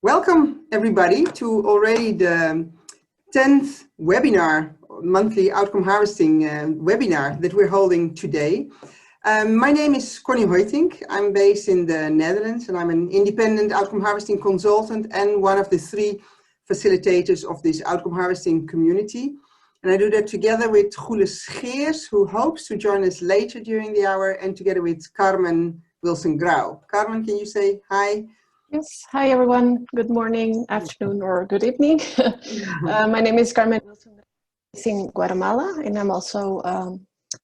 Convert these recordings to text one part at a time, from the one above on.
Welcome everybody to already the 10th webinar, monthly outcome harvesting webinar that we're holding today. My name is Connie Hoytink. I'm based in the Netherlands and I'm an independent outcome harvesting consultant and one of the 3 facilitators of this outcome harvesting community. And I do that together with Goele Scheers, who hopes to join us later during the hour, and together with Carmen Wilson-Grau. Carmen, can you say hi? Yes, hi everyone. Good morning, afternoon, or good evening. My name is Carmen Wilson in Guatemala, and I'm also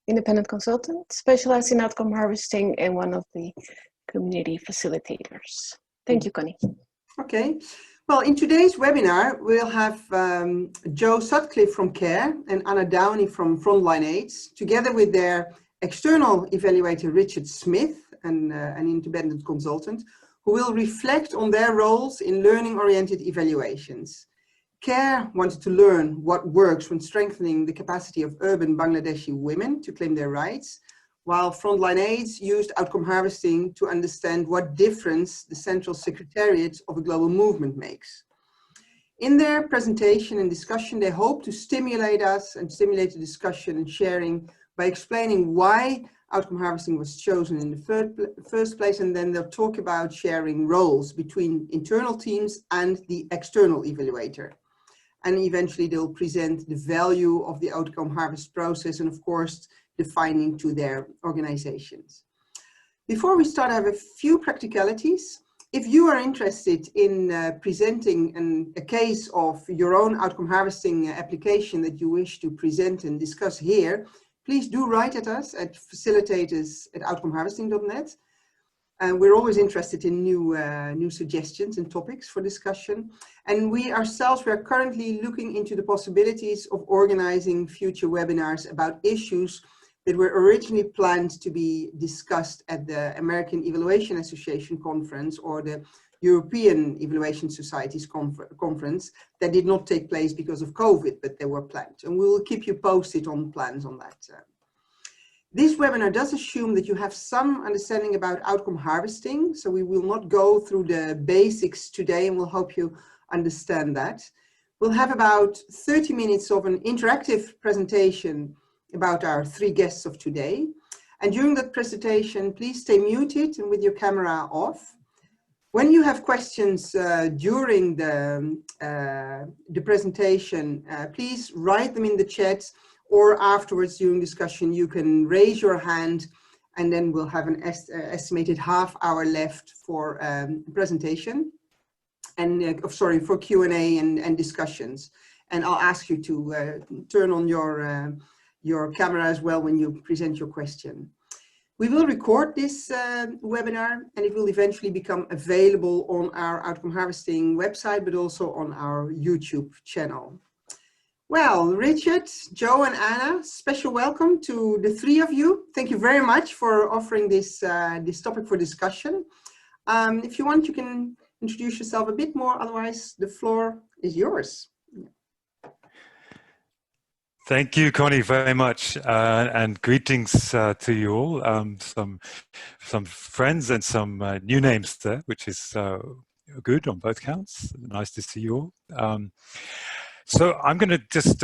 independent consultant, specialized in outcome harvesting and one of the community facilitators. Thank you, Connie. Okay. Well, in today's webinar, we'll have Joe Sutcliffe from CARE and Anna Downey from Frontline Aids, together with their external evaluator, Richard Smith, an independent consultant, who will reflect on their roles in learning-oriented evaluations. CARE wanted to learn what works when strengthening the capacity of urban Bangladeshi women to claim their rights, while Frontline Aids used outcome harvesting to understand what difference the Central Secretariat of a global movement makes. In their presentation and discussion, they hope to stimulate us and stimulate the discussion and sharing by explaining why outcome harvesting was chosen in the first place, and then they'll talk about sharing roles between internal teams and the external evaluator. And eventually they'll present the value of the outcome harvest process and, of course, the finding to their organizations. Before we start, I have a few practicalities. If you are interested in presenting a case of your own outcome harvesting application that you wish to present and discuss here, please do write at us at facilitators@outcomeharvesting.net. We're always interested in new suggestions and topics for discussion. And we ourselves, we are currently looking into the possibilities of organizing future webinars about issues that were originally planned to be discussed at the American Evaluation Association conference or the European Evaluation Society's conference that did not take place because of COVID, but they were planned. And we will keep you posted on plans on that. This webinar does assume that you have some understanding about outcome harvesting, so we will not go through the basics today, and we'll help you understand that. We'll have about 30 minutes of an interactive presentation about our 3 guests of today. And during that presentation, please stay muted and with your camera off. When you have questions during the presentation, please write them in the chat, or afterwards during discussion, you can raise your hand, and then we'll have an estimated half-hour left for presentation, and for Q&A and discussions. And I'll ask you to turn on your camera as well when you present your question. We will record this webinar, and it will eventually become available on our outcome harvesting website, but also on our YouTube channel. Well, Richard, Joe, and Anna, special welcome to the 3 of you. Thank you very much for offering this topic for discussion. If you want, you can introduce yourself a bit more. Otherwise, the floor is yours. Thank you, Connie, very much, and greetings to you all. Some friends and some new names there, which is good on both counts. Nice to see you all. So I'm going to just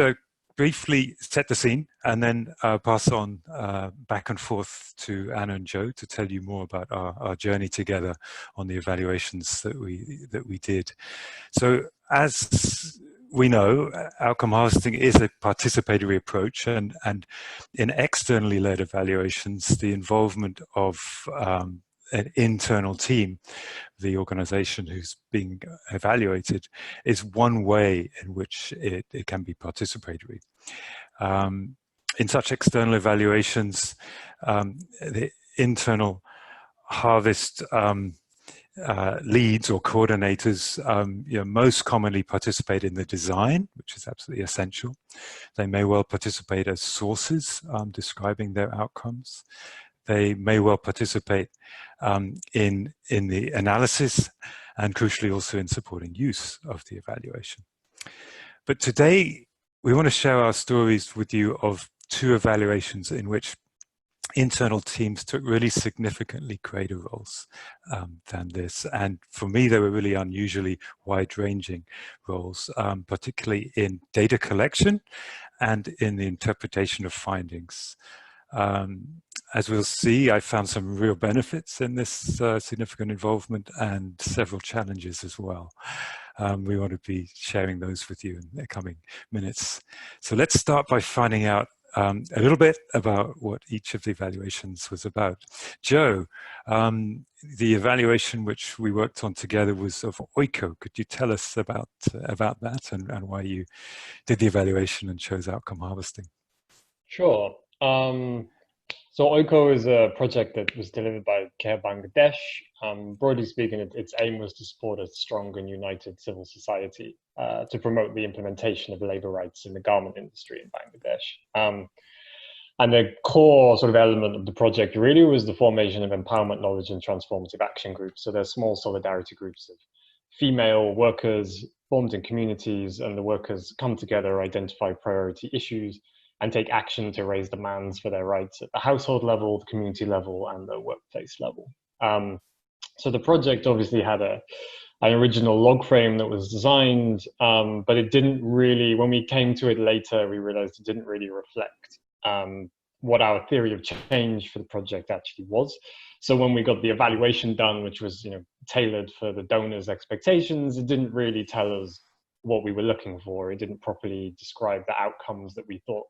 briefly set the scene and then pass on back and forth to Anna and Joe to tell you more about our journey together on the evaluations that we did. So as we know, outcome harvesting is a participatory approach, and in externally led evaluations, the involvement of an internal team, the organization who's being evaluated, is one way in which it can be participatory. In such external evaluations, the internal harvest leads or coordinators most commonly participate in the design, which is absolutely essential. They may well participate as sources describing their outcomes. They may well participate in the analysis, and crucially also in supporting use of the evaluation. But today we want to share our stories with you of 2 evaluations in which internal teams took really significantly greater roles than this. And for me, they were really unusually wide-ranging roles, particularly in data collection and in the interpretation of findings. As we'll see, I found some real benefits in this significant involvement and several challenges as well. We want to be sharing those with you in the coming minutes. So let's start by finding out a little bit about what each of the evaluations was about. Joe, the evaluation which we worked on together was of Oiko. Could you tell us about that and why you did the evaluation and chose outcome harvesting? Sure. So Oiko is a project that was delivered by CARE Bangladesh. Broadly speaking, its aim was to support a strong and united civil society to promote the implementation of labour rights in the garment industry in Bangladesh. And the core sort of element of the project really was the formation of empowerment, knowledge and transformative action groups. So they're small solidarity groups of female workers formed in communities, and the workers come together, identify priority issues, and take action to raise demands for their rights at the household level, the community level, and the workplace level. So the project obviously had an original log frame that was designed, but it didn't really, when we came to it later, we realized it didn't really reflect what our theory of change for the project actually was. So when we got the evaluation done, which was tailored for the donors' expectations, it didn't really tell us what we were looking for. It didn't properly describe the outcomes that we thought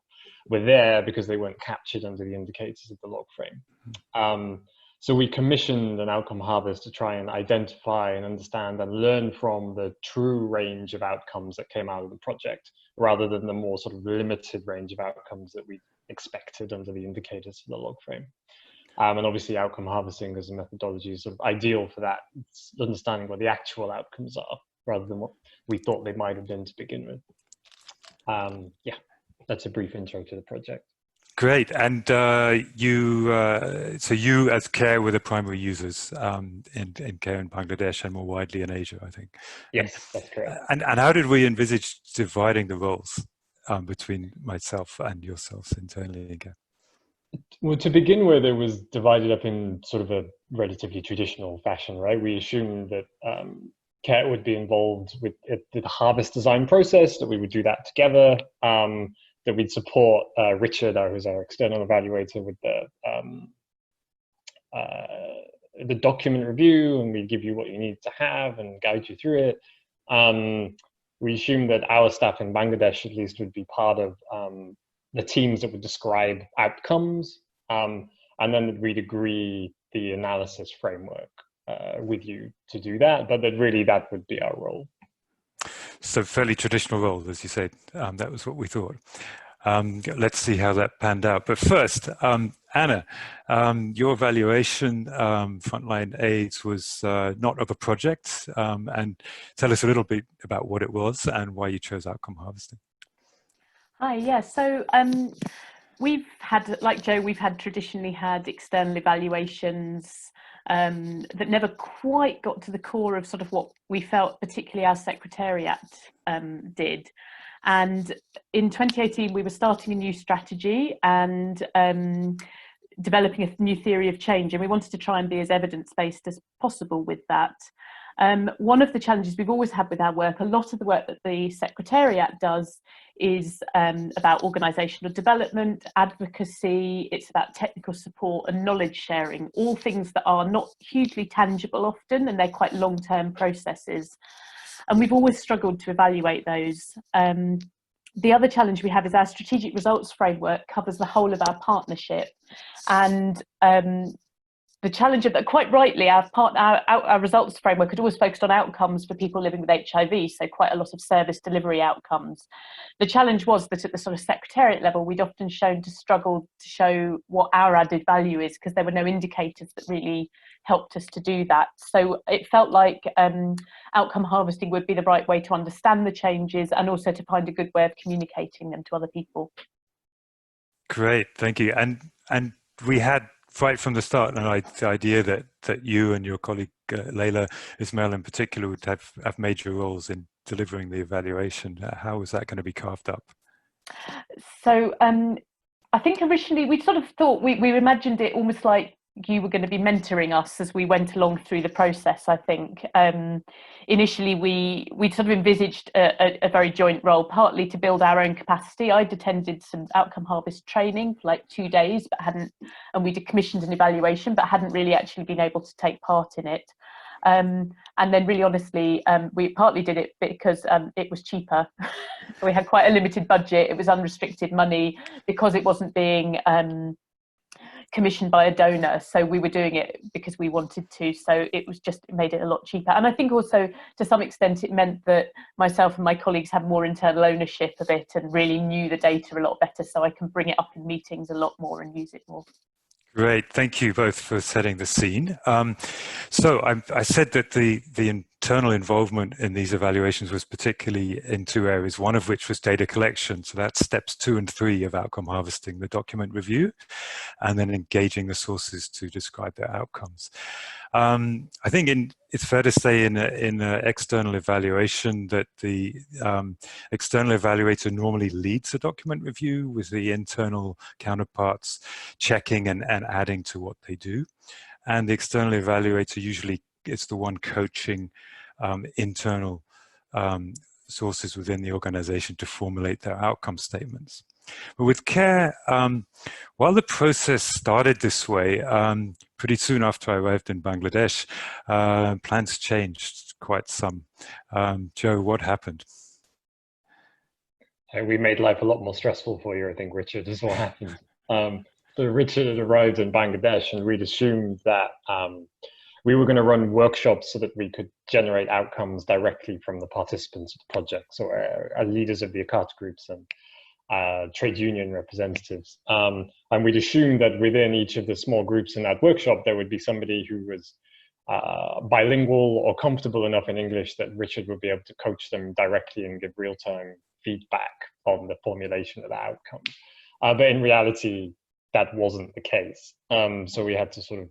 were there because they weren't captured under the indicators of the log frame. So we commissioned an outcome harvest to try and identify and understand and learn from the true range of outcomes that came out of the project, rather than the more sort of limited range of outcomes that we expected under the indicators of the log frame. And obviously outcome harvesting as a methodology is sort of ideal for that. It's understanding what the actual outcomes are rather than what we thought they might have been to begin with. Yeah, that's a brief intro to the project. Great. And so you as CARE were the primary users in CARE in Bangladesh and more widely in Asia, I think. Yes, that's correct. And how did we envisage dividing the roles between myself and yourselves internally again? Well, to begin with, it was divided up in sort of a relatively traditional fashion, right? We assumed that CARE would be involved with the harvest design process, that we would do that together, that we'd support Richard, who's our external evaluator, with the document review, and we'd give you what you need to have and guide you through it. We assumed that our staff in Bangladesh, at least, would be part of the teams that would describe outcomes, and then we'd agree the analysis framework with you to do that, but that really that would be our role. So fairly traditional role, as you said. That was what we thought. Let's see how that panned out. But first, Anna, your evaluation, Frontline AIDS, was not of a project. And tell us a little bit about what it was and why you chose outcome harvesting. Hi, yeah. So we've had, like Joe, we've traditionally had external evaluations that never quite got to the core of sort of what we felt, particularly our secretariat did. And in 2018, we were starting a new strategy and developing a new theory of change, and we wanted to try and be as evidence-based as possible with that. One of the challenges we've always had with our work, a lot of the work that the Secretariat does is about organisational development, advocacy, it's about technical support and knowledge sharing, all things that are not hugely tangible often, and they're quite long-term processes. And we've always struggled to evaluate those. The other challenge we have is our strategic results framework covers the whole of our partnership. And the challenge of that, quite rightly, our results framework had always focused on outcomes for people living with HIV, so quite a lot of service delivery outcomes. The challenge was that at the sort of secretariat level, we'd often shown to struggle to show what our added value is because there were no indicators that really helped us to do that. So it felt like outcome harvesting would be the right way to understand the changes and also to find a good way of communicating them to other people. Great, thank you. And we had right from the start an idea that you and your colleague Leila Ismail in particular would have major roles in delivering the evaluation. How was that going to be carved up? So I think originally we sort of thought we imagined it almost like you were going to be mentoring us as we went along through the process. I think initially we sort of envisaged a very joint role, partly to build our own capacity. I'd attended some outcome harvest training for like 2 days, but hadn't, and we did commissioned an evaluation, but hadn't really actually been able to take part in it. And then really honestly, we partly did it because it was cheaper. We had quite a limited budget. It was unrestricted money because it wasn't being commissioned by a donor. So we were doing it because we wanted to. So it made it a lot cheaper. And I think also to some extent it meant that myself and my colleagues had more internal ownership of it and really knew the data a lot better. So I can bring it up in meetings a lot more and use it more. Great, thank you both for setting the scene. So I said that the internal involvement in these evaluations was particularly in 2 areas, one of which was data collection. So that's steps 2 and 3 of outcome harvesting, the document review, and then engaging the sources to describe their outcomes. I think it's fair to say in an external evaluation that the external evaluator normally leads a document review with the internal counterparts checking and adding to what they do. And the external evaluator usually is the one coaching internal sources within the organization to formulate their outcome statements. But with CARE, while the process started this way, pretty soon after I arrived in Bangladesh, plans changed quite some. Joe, what happened? We made life a lot more stressful for you, I think, Richard, is what happened. So Richard had arrived in Bangladesh and we'd assumed that we were going to run workshops so that we could generate outcomes directly from the participants of the project, so our leaders of the Akata groups and trade union representatives. And we'd assumed that within each of the small groups in that workshop, there would be somebody who was bilingual or comfortable enough in English that Richard would be able to coach them directly and give real-time feedback on the formulation of the outcome. But in reality, that wasn't the case. So we had to sort of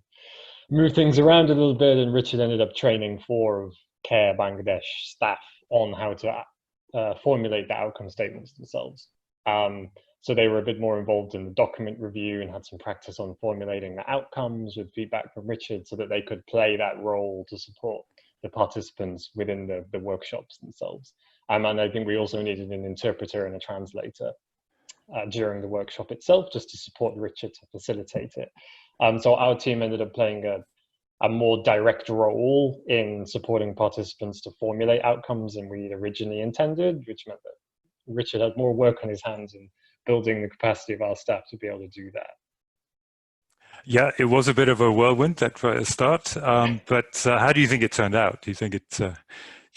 move things around a little bit, and Richard ended up training 4 of CARE Bangladesh staff on how to formulate the outcome statements themselves. So they were a bit more involved in the document review and had some practice on formulating the outcomes with feedback from Richard so that they could play that role to support the participants within the workshops themselves. And I think we also needed an interpreter and a translator during the workshop itself, just to support Richard to facilitate it. So our team ended up playing a more direct role in supporting participants to formulate outcomes than we originally intended, which meant that Richard had more work on his hands in building the capacity of our staff to be able to do that. Yeah, it was a bit of a whirlwind at the start, but how do you think it turned out? Do you think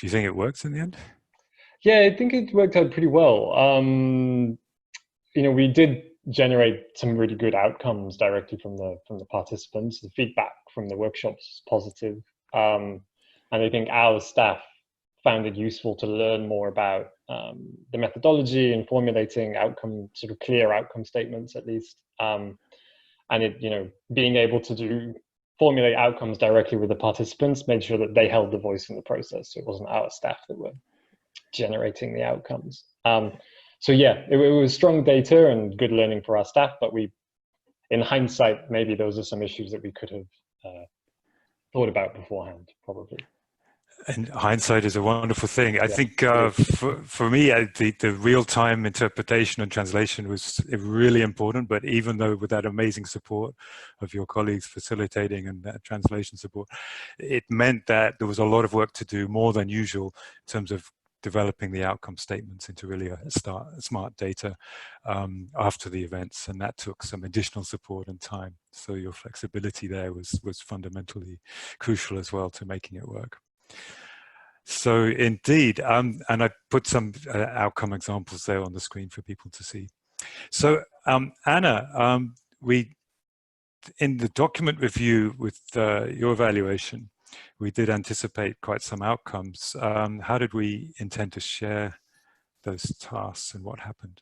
it works in the end? Yeah, I think it worked out pretty well. We did generate some really good outcomes directly from the participants. The feedback from the workshops was positive, and I think our staff found it useful to learn more about the methodology and formulating sort of clear outcome statements at least. And being able to formulate outcomes directly with the participants made sure that they held the voice in the process. So it wasn't our staff that were generating the outcomes. So yeah, it was strong data and good learning for our staff, but in hindsight, maybe those are some issues that we could have thought about beforehand, probably. And hindsight is a wonderful thing. I think for me, the real-time interpretation and translation was really important, but even though with that amazing support of your colleagues facilitating and that translation support, it meant that there was a lot of work to do, more than usual, in terms of developing the outcome statements into really a smart data after the events, and that took some additional support and time. So your flexibility there was fundamentally crucial as well to making it work. So indeed, and I put some outcome examples there on the screen for people to see. So Anna, in the document review with your evaluation, we did anticipate quite some outcomes. How did we intend to share those tasks and what happened?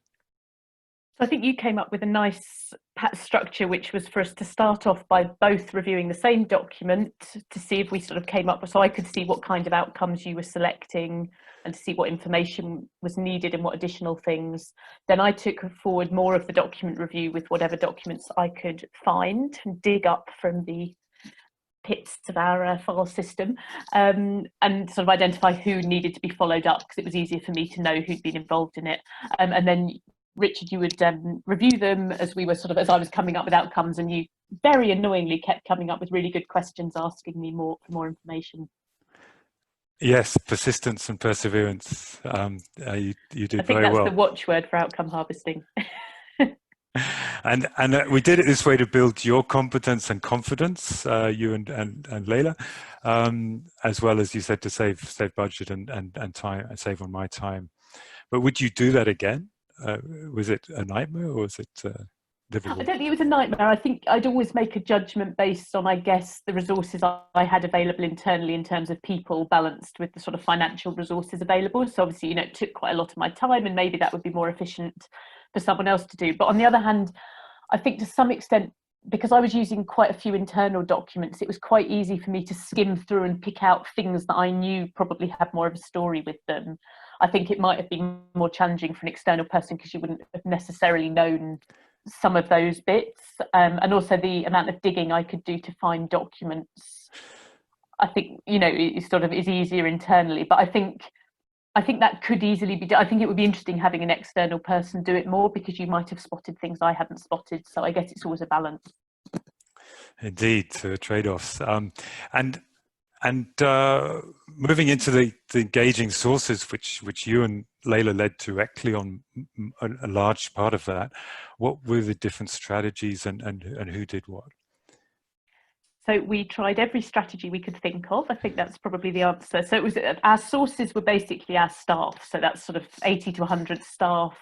So I think you came up with a nice structure, which was for us to start off by both reviewing the same document to see if we sort of came up with, so I could see what kind of outcomes you were selecting and to see what information was needed and what additional things. Then I took forward more of the document review with whatever documents I could find and dig up from the pits of our file system, and sort of identify who needed to be followed up, because it was easier for me to know who'd been involved in it. And then Richard, you would review them as we were sort of, as I was coming up with outcomes, and you very annoyingly kept coming up with really good questions, asking me for more information. Yes, persistence and perseverance. You did very well. I think that's the watchword for outcome harvesting. And we did it this way to build your competence and confidence, you and Leila, as well as you said, to save budget and time, and save on my time. But would you do that again? Was it a nightmare, or was it livable? I don't think it was a nightmare. I think I'd always make a judgment based on, I guess, the resources I had available internally in terms of people, balanced with the sort of financial resources available. So obviously, you know, it took quite a lot of my time, and maybe that would be more efficient for someone else to do. But on the other hand, I think to some extent, because I was using quite a few internal documents, it was quite easy for me to skim through and pick out things that I knew probably had more of a story with them. I think it might have been more challenging for an external person, because you wouldn't have necessarily known some of those bits, and also the amount of digging I could do to find documents. I think, you know, it sort of is easier internally, but I think that could easily be done. I think it would be interesting having an external person do it more, because you might have spotted things I hadn't spotted. So I guess it's always a balance. Indeed, trade-offs. And moving into the engaging sources, which you and Leila led directly on a large part of that, what were the different strategies, and who did what? So we tried every strategy we could think of. I think that's probably the answer. So it was, our sources were basically our staff. So that's sort of 80 to 100 staff,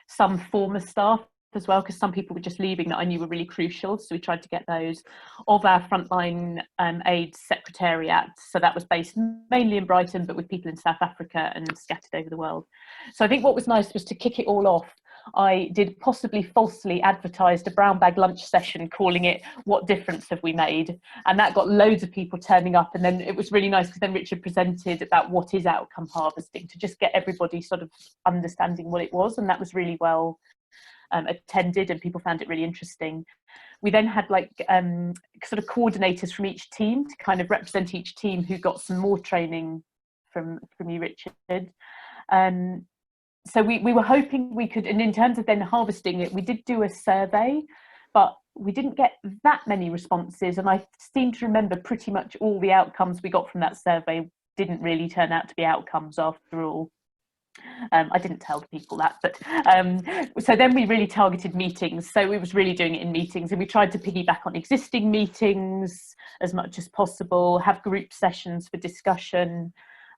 some former staff as well, because some people were just leaving that I knew were really crucial. So we tried to get those of our frontline aids secretariat. So that was based mainly in Brighton, but with people in South Africa and scattered over the world. So I think what was nice was to kick it all off. I did possibly falsely advertised a brown bag lunch session, calling it "What Difference Have We Made?" And that got loads of people turning up. And then it was really nice, because then Richard presented about what is outcome harvesting, to just get everybody sort of understanding what it was. And that was really well attended, and people found it really interesting. We then had like sort of coordinators from each team to kind of represent each team, who got some more training from you, Richard. So we were hoping we could, and in terms of then harvesting it, we did do a survey, but we didn't get that many responses. And I seem to remember pretty much all the outcomes we got from that survey didn't really turn out to be outcomes after all. I didn't tell people that, but so then we really targeted meetings. So we was really doing it in meetings, and we tried to piggyback on existing meetings as much as possible, have group sessions for discussion.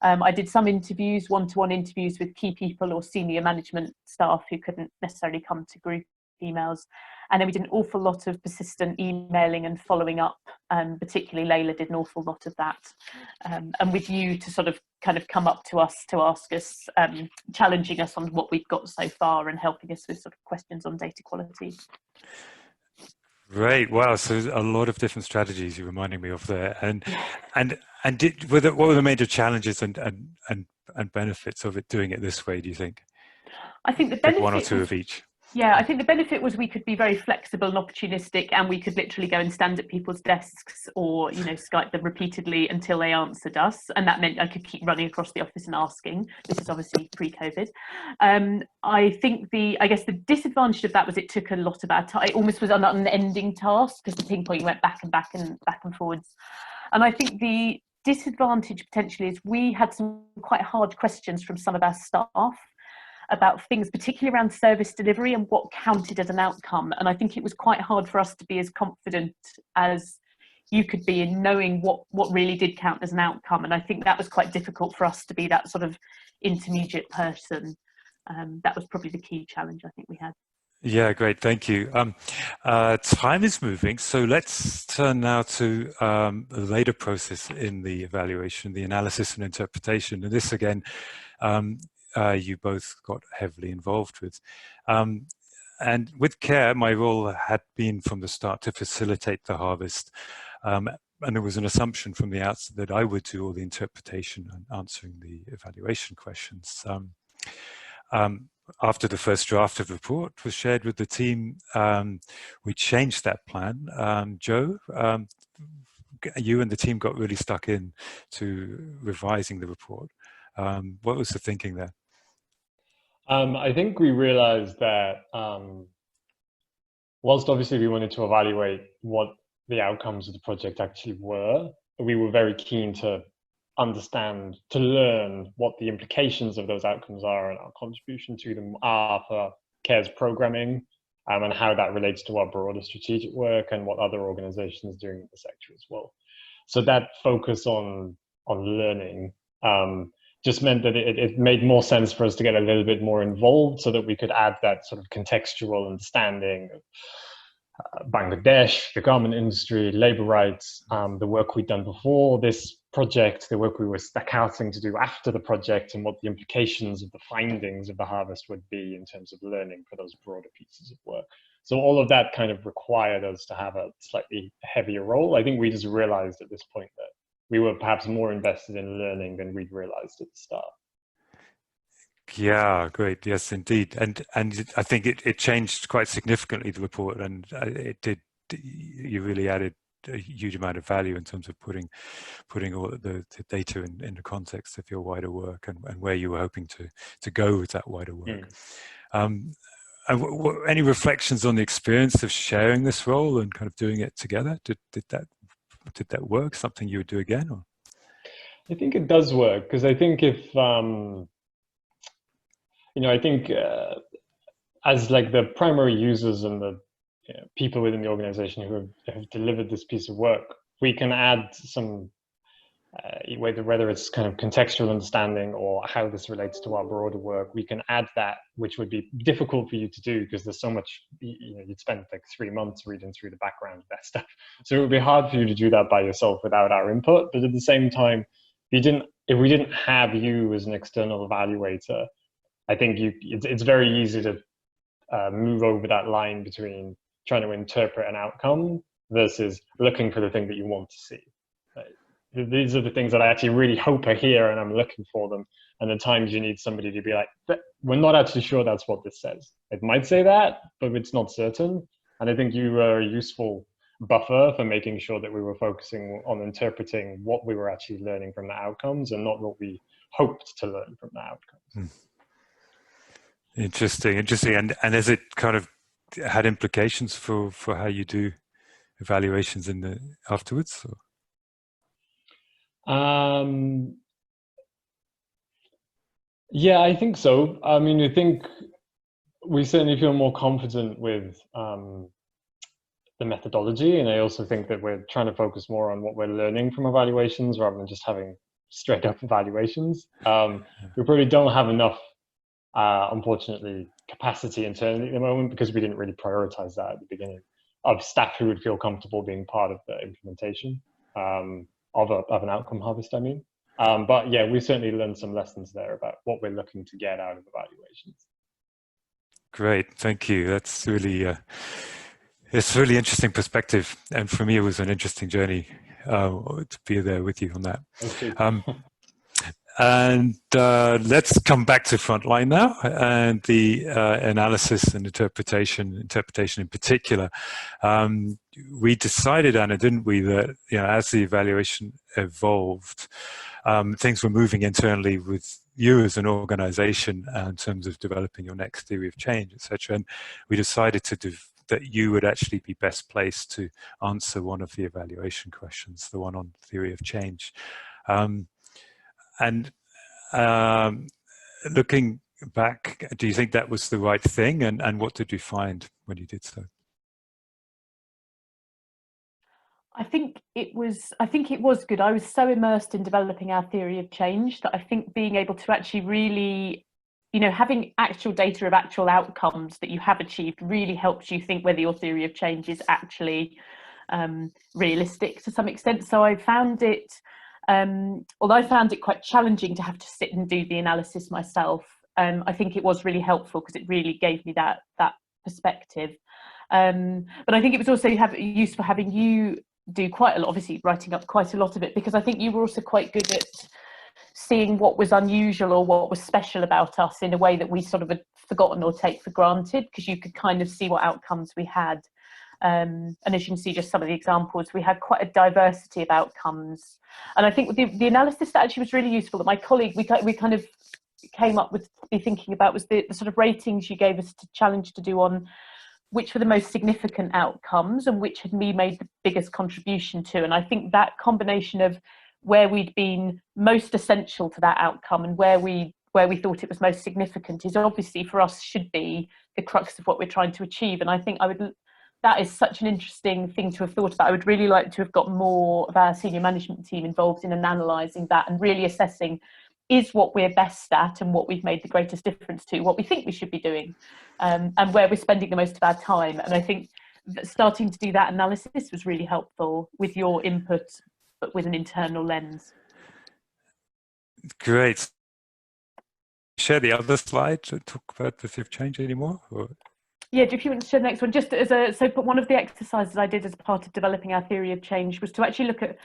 I did some interviews, one-to-one interviews with key people or senior management staff who couldn't necessarily come to group emails. And then we did an awful lot of persistent emailing and following up. Particularly Leila did an awful lot of that. And with you to sort of kind of come up to us to ask us, challenging us on what we've got so far and helping us with sort of questions on data quality. Great! Wow, so a lot of different strategies you're reminding me of there, and what were the major challenges and benefits of it, doing it this way, do you think? I think the benefit, one or two of each. Yeah, I think the benefit was we could be very flexible and opportunistic, and we could literally go and stand at people's desks or, you know, Skype them repeatedly until they answered us. And that meant I could keep running across the office and asking. This is obviously pre-COVID. I think I guess the disadvantage of that was it took a lot of our time. It almost was an unending task, because the ping pong went back and forwards. And I think the disadvantage potentially is we had some quite hard questions from some of our staff about things, particularly around service delivery and what counted as an outcome. And I think it was quite hard for us to be as confident as you could be in knowing what really did count as an outcome. And I think that was quite difficult for us to be that sort of intermediate person. That was probably the key challenge I think we had. Yeah, great. Thank you. Time is moving, so let's turn now to the later process in the evaluation, the analysis and interpretation. And this again, you both got heavily involved with. and with CARE, my role had been from the start to facilitate the harvest. And there was an assumption from the outset that I would do all the interpretation and answering the evaluation questions. After the first draft of the report was shared with the team, we changed that plan. Joe, you and the team got really stuck in to revising the report. What was the thinking there? I think we realized that whilst obviously we wanted to evaluate what the outcomes of the project actually were, we were very keen to understand, to learn what the implications of those outcomes are and our contribution to them are for CARE's programming, and how that relates to our broader strategic work and what other organizations are doing in the sector as well. So that focus on learning just meant that it made more sense for us to get a little bit more involved so that we could add that sort of contextual understanding of Bangladesh, the garment industry, labor rights, the work we'd done before this project, the work we were scouting to do after the project, and what the implications of the findings of the harvest would be in terms of learning for those broader pieces of work. So all of that kind of required us to have a slightly heavier role. I think we just realized at this point that we were perhaps more invested in learning than we'd realized at the start. Yeah, great. Yes, indeed. And I think it changed quite significantly, the report, and it did. You really added a huge amount of value in terms of putting all the data in the context of your wider work and where you were hoping to go with that wider work. And any reflections on the experience of sharing this role and kind of doing it together? Did that work? Something you would do again? Or? I think it does work, because I think if I think as like the primary users and the people within the organization who have delivered this piece of work, we can add some, whether it's kind of contextual understanding or how this relates to our broader work, we can add that, which would be difficult for you to do because there's so much, you'd spend like 3 months reading through the background of that stuff. So it would be hard for you to do that by yourself without our input. But at the same time, if we didn't have you as an external evaluator, I think it's very easy to move over that line between trying to interpret an outcome versus looking for the thing that you want to see. Right? These are the things that I actually really hope are here and I'm looking for them. And at times you need somebody to be like, we're not actually sure that's what this says. It might say that, but it's not certain. And I think you were a useful buffer for making sure that we were focusing on interpreting what we were actually learning from the outcomes and not what we hoped to learn from the outcomes. Interesting. And has it kind of had implications for how you do evaluations afterwards? Yeah, I think so. I mean, I think we certainly feel more confident with the methodology, and I also think that we're trying to focus more on what we're learning from evaluations rather than just having straight up evaluations. We probably don't have enough, unfortunately, capacity internally at the moment because we didn't really prioritize that at the beginning, of staff who would feel comfortable being part of the implementation of an outcome harvest, I mean. But yeah, we certainly learned some lessons there about what we're looking to get out of evaluations. Great, thank you. That's really, it's a really interesting perspective. And for me, it was an interesting journey to be there with you on that. And let's come back to Frontline now and the analysis and interpretation in particular. We decided, Anna, didn't we, that as the evaluation evolved, things were moving internally with you as an organization in terms of developing your next theory of change, etc. And we decided that you would actually be best placed to answer one of the evaluation questions, the one on theory of change. And looking back, do you think that was the right thing? And what did you find when you did so? I think it was good. I was so immersed in developing our theory of change that I think being able to actually really, having actual data of actual outcomes that you have achieved really helps you think whether your theory of change is actually realistic to some extent. So I found it, although I found it quite challenging to have to sit and do the analysis myself, I think it was really helpful because it really gave me that perspective. But I think it was also useful having you do quite a lot, obviously writing up quite a lot of it, because I think you were also quite good at seeing what was unusual or what was special about us in a way that we sort of had forgotten or take for granted, because you could kind of see what outcomes we had. And as you can see, just some of the examples, we had quite a diversity of outcomes. And I think the analysis that actually was really useful that my colleague, we kind of came up with, be thinking about, was the sort of ratings you gave us to challenge to do on which were the most significant outcomes and which had made the biggest contribution to. And I think that combination of where we'd been most essential to that outcome and where we thought it was most significant is obviously for us should be the crux of what we're trying to achieve. And I think that is such an interesting thing to have thought about. I would really like to have got more of our senior management team involved in analysing that and really assessing, is what we're best at and what we've made the greatest difference to, what we think we should be doing, and where we're spending the most of our time. And I think that starting to do that analysis was really helpful with your input, but with an internal lens. Great. Share the other slide to talk about the theory of change anymore? Or? Yeah, if you want to share the next one, just so one of the exercises I did as part of developing our theory of change was to actually look at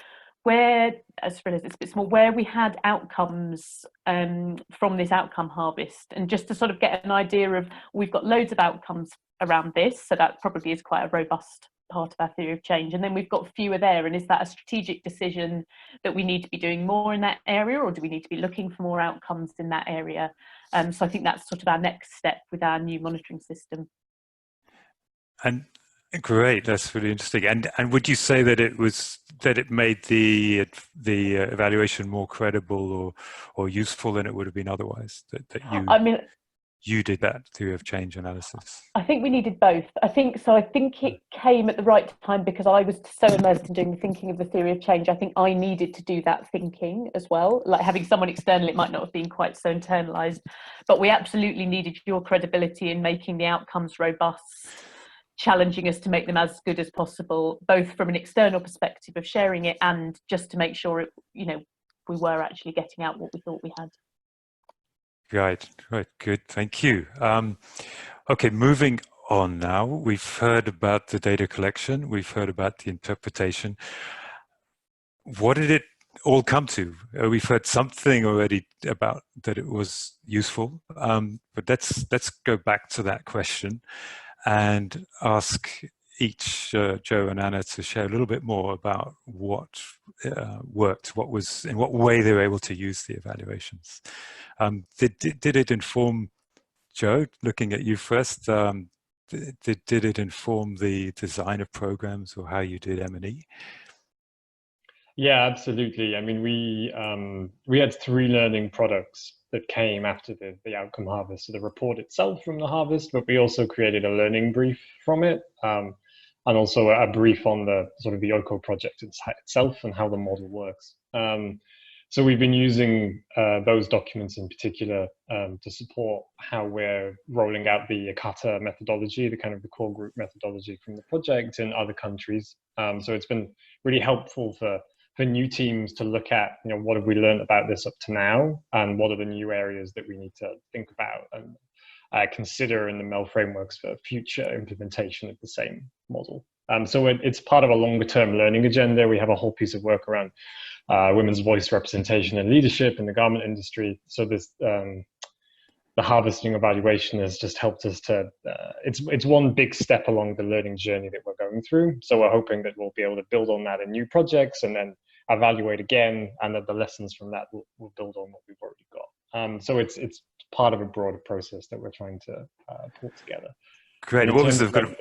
where, as realised it's a bit small, where we had outcomes from this outcome harvest, and just to sort of get an idea of, we've got loads of outcomes around this, so that probably is quite a robust part of our theory of change, and then we've got fewer there, and is that a strategic decision that we need to be doing more in that area, or do we need to be looking for more outcomes in that area? So I think that's sort of our next step with our new monitoring system. And great, that's really interesting. And would you say that it made the evaluation more credible or useful than it would have been otherwise? That you did that theory of change analysis. I think we needed both. I think it came at the right time because I was so immersed in doing the thinking of the theory of change. I think I needed to do that thinking as well. Like having someone external, it might not have been quite so internalized, but we absolutely needed your credibility in making the outcomes robust, challenging us to make them as good as possible, both from an external perspective of sharing it and just to make sure we were actually getting out what we thought we had. Right, good, thank you. Okay, moving on now. We've heard about the data collection, we've heard about the interpretation. What did it all come to? We've heard something already about that it was useful, but let's go back to that question and ask each Joe and Anna to share a little bit more about what worked, in what way they were able to use the evaluations. Did it inform, Joe, looking at you first, did it inform the design of programs or how you did M&E? Yeah, absolutely. I mean, we had 3 learning products that came after the outcome harvest. So the report itself from the harvest, but we also created a learning brief from it, and also a brief on the sort of the OICO project itself and how the model works. So we've been using those documents in particular to support how we're rolling out the ICATA methodology, the kind of the core group methodology from the project in other countries. So it's been really helpful for new teams to look at, what have we learned about this up to now, and what are the new areas that we need to think about and consider in the MEL frameworks for future implementation of the same model. So it's part of a longer term learning agenda. We have a whole piece of work around women's voice representation and leadership in the garment industry. So this, the harvesting evaluation has just helped us to, it's one big step along the learning journey that we're going through. So we're hoping that we'll be able to build on that in new projects and then evaluate again, and that the lessons from that will build on what we've already got. So it's part of a broader process that we're trying to pull together. Great. What was the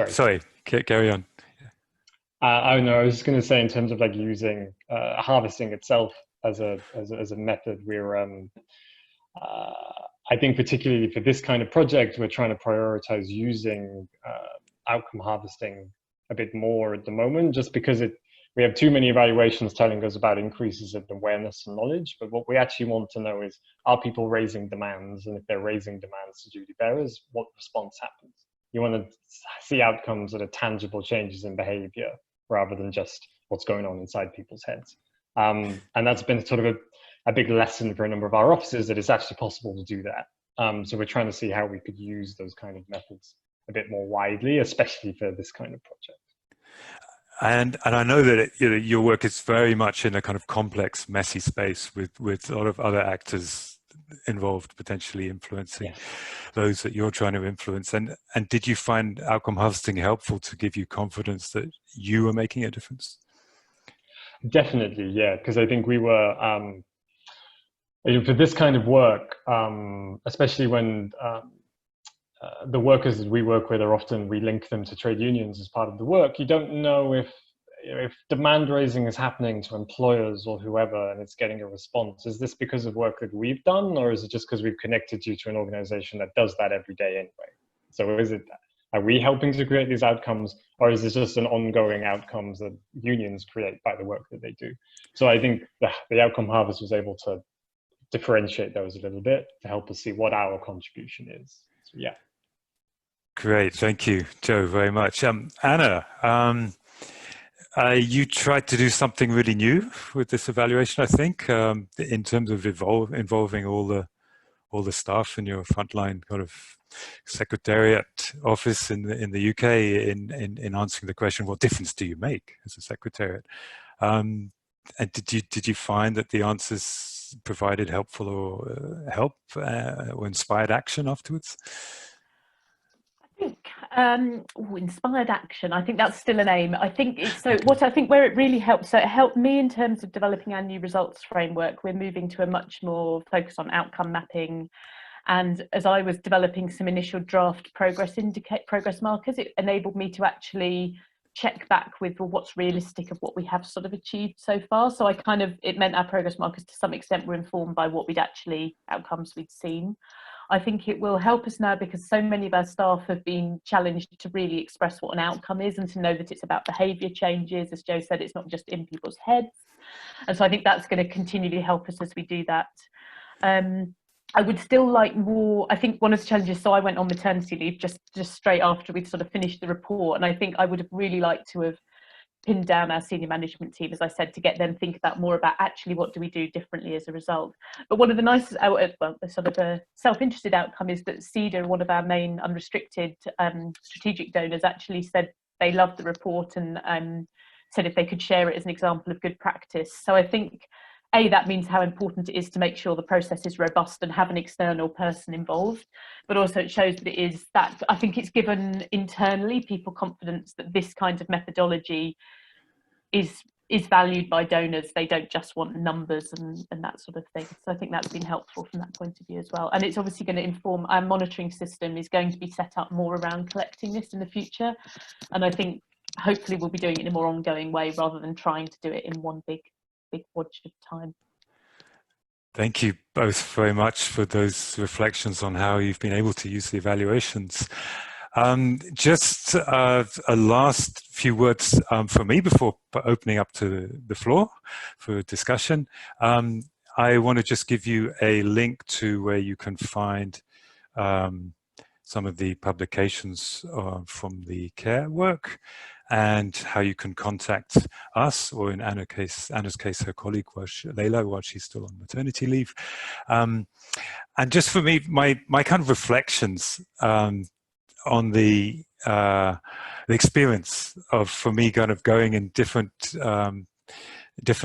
sorry, carry on. I don't know. I was just going to say, in terms of like using harvesting itself as a method, we're I think particularly for this kind of project, we're trying to prioritize using outcome harvesting a bit more at the moment, just because we have too many evaluations telling us about increases in awareness and knowledge. But what we actually want to know is, are people raising demands? And if they're raising demands to duty bearers, what response happens? You want to see outcomes that are tangible changes in behavior rather than just what's going on inside people's heads. And that's been sort of a big lesson for a number of our offices, that it's actually possible to do that. So we're trying to see how we could use those kind of methods a bit more widely, especially for this kind of project. And I know that your work is very much in a kind of complex, messy space with a lot of other actors involved, potentially influencing those that you're trying to influence. And did you find outcome harvesting helpful to give you confidence that you were making a difference? Definitely, yeah, because I think we were, for this kind of work, especially when the workers we work with are often, we link them to trade unions as part of the work. You don't know if demand raising is happening to employers or whoever and it's getting a response. Is this because of work that we've done, or is it just because we've connected you to an organization that does that every day anyway? So are we helping to create these outcomes, or is this just an ongoing outcomes that unions create by the work that they do? So I think the outcome harvest was able to differentiate those a little bit to help us see what our contribution is. So yeah. Great, thank you, Joe, very much. Anna, you tried to do something really new with this evaluation, I think, in terms of involving all the staff in your frontline kind of secretariat office in the UK in answering the question, what difference do you make as a secretariat? And did you find that the answers provided helpful or or inspired action afterwards? Inspired action, I think that's still an aim. I think it's where it really helped, so it helped me in terms of developing our new results framework. We're moving to a much more focus on outcome mapping, and as I was developing some initial draft progress markers, it enabled me to actually check back with, well, what's realistic of what we have sort of achieved so far. So it meant our progress markers to some extent were informed by what outcomes we'd seen. I think it will help us now because so many of our staff have been challenged to really express what an outcome is and to know that it's about behaviour changes. As Joe said, it's not just in people's heads. And so I think that's going to continually help us as we do that. I would still like more. I think one of the challenges, so I went on maternity leave just straight after we'd sort of finished the report. And I think I would have really liked to have pinned down our senior management team, as I said, to get them think about more about actually what do we do differently as a result. But one of the nicest, sort of a self-interested outcome is that CEDA, one of our main unrestricted strategic donors, actually said they loved the report and said if they could share it as an example of good practice. So I think, that means how important it is to make sure the process is robust and have an external person involved, but also it shows that I think it's given internally people confidence that this kind of methodology is valued by donors. They don't just want numbers and that sort of thing. So I think that's been helpful from that point of view as well. And it's obviously going to inform our monitoring system is going to be set up more around collecting this in the future. And I think hopefully we'll be doing it in a more ongoing way rather than trying to do it in one big watch of time. Thank you both very much for those reflections on how you've been able to use the evaluations. Just a last few words from me before opening up to the floor for discussion. I want to just give you a link to where you can find some of the publications from the CARE work, and how you can contact us, or in Anna's case, her colleague Leila, while she's still on maternity leave. And just for me, my kind of reflections on the experience of, for me, kind of going in different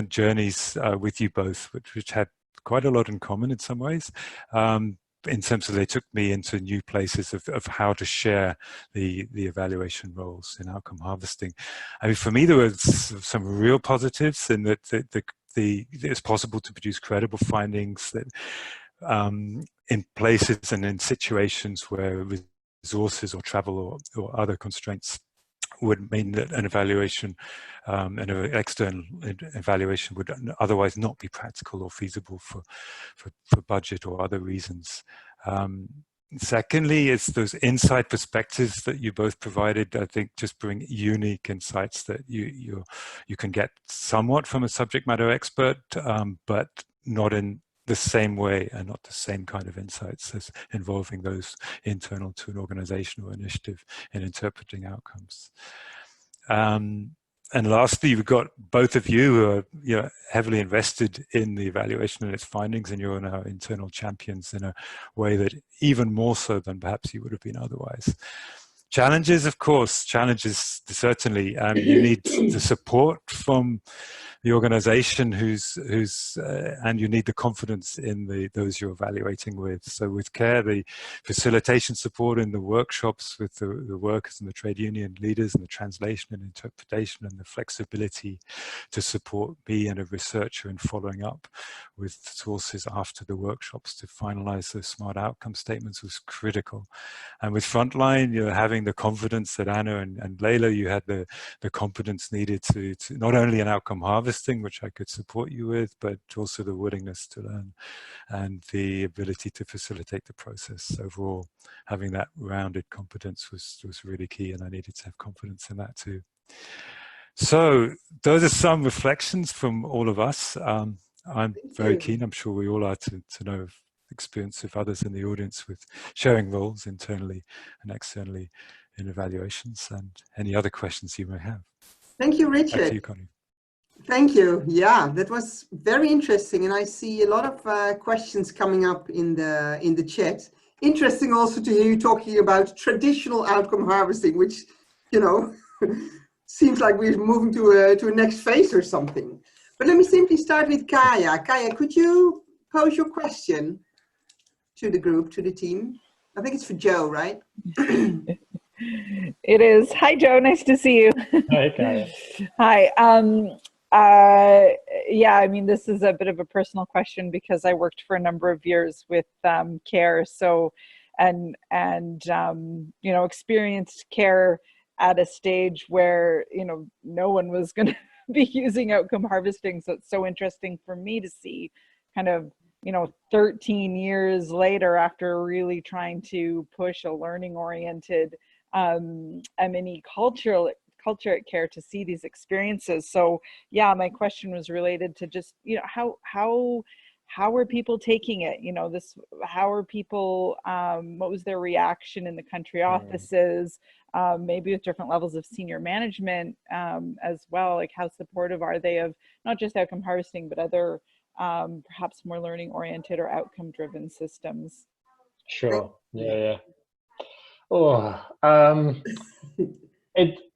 journeys with you both, which had quite a lot in common in some ways. In terms of they took me into new places of how to share the evaluation roles in outcome harvesting. I mean, for me, there was some real positives in that it's possible to produce credible findings that in places and in situations where resources or travel or other constraints would mean that an evaluation, an external evaluation would otherwise not be practical or feasible for budget or other reasons. Secondly, it's those inside perspectives that you both provided, I think just bring unique insights that you can get somewhat from a subject matter expert, but not in the same way and not the same kind of insights as involving those internal to an organization or initiative in interpreting outcomes. And lastly, you've got both of you who are heavily invested in the evaluation and its findings, and you're now internal champions in a way that even more so than perhaps you would have been otherwise. Challenges, of course, challenges certainly. You need the support from the organization and you need the confidence in those you're evaluating with. So with CARE, the facilitation support in the workshops with the workers and the trade union leaders, and the translation and interpretation, and the flexibility to support me and a researcher in following up with sources after the workshops to finalize those smart outcome statements was critical. And with Frontline, you're having the confidence that Anna and Leila, you had the competence needed to not only an outcome harvesting, which I could support you with, but also the willingness to learn and the ability to facilitate the process. Overall, having that rounded competence was really key, and I needed to have confidence in that too. So those are some reflections from all of us. I'm very keen, I'm sure we all are, to know experience of others in the audience with sharing roles internally and externally in evaluations, and any other questions you may have. Thank you, Richard. Back to you, Connie. Thank you. Yeah, that was very interesting, and I see a lot of questions coming up in the chat. Interesting also to hear you talking about traditional outcome harvesting, which, you know, seems like we're moving to a next phase or something. But let me simply start with Kaya. Kaya, could you pose your question to the group, to the team? I think it's for Joe, right? It is. Hi, Joe. Nice to see you. Hi, Kaya. Hi. Yeah, I mean, this is a bit of a personal question because I worked for a number of years with CARE. So, and you know, experienced CARE at a stage where, you know, no one was going to be using outcome harvesting. So it's so interesting for me to see kind of, you know, 13 years later, after really trying to push a learning-oriented M&E culture at CARE, to see these experiences. So yeah, my question was related to just, you know, how are people taking it? You know, how are people, what was their reaction in the country offices, maybe with different levels of senior management as well? Like, how supportive are they of not just outcome harvesting, but other perhaps more learning oriented or outcome driven systems? Sure. Yeah. Oh,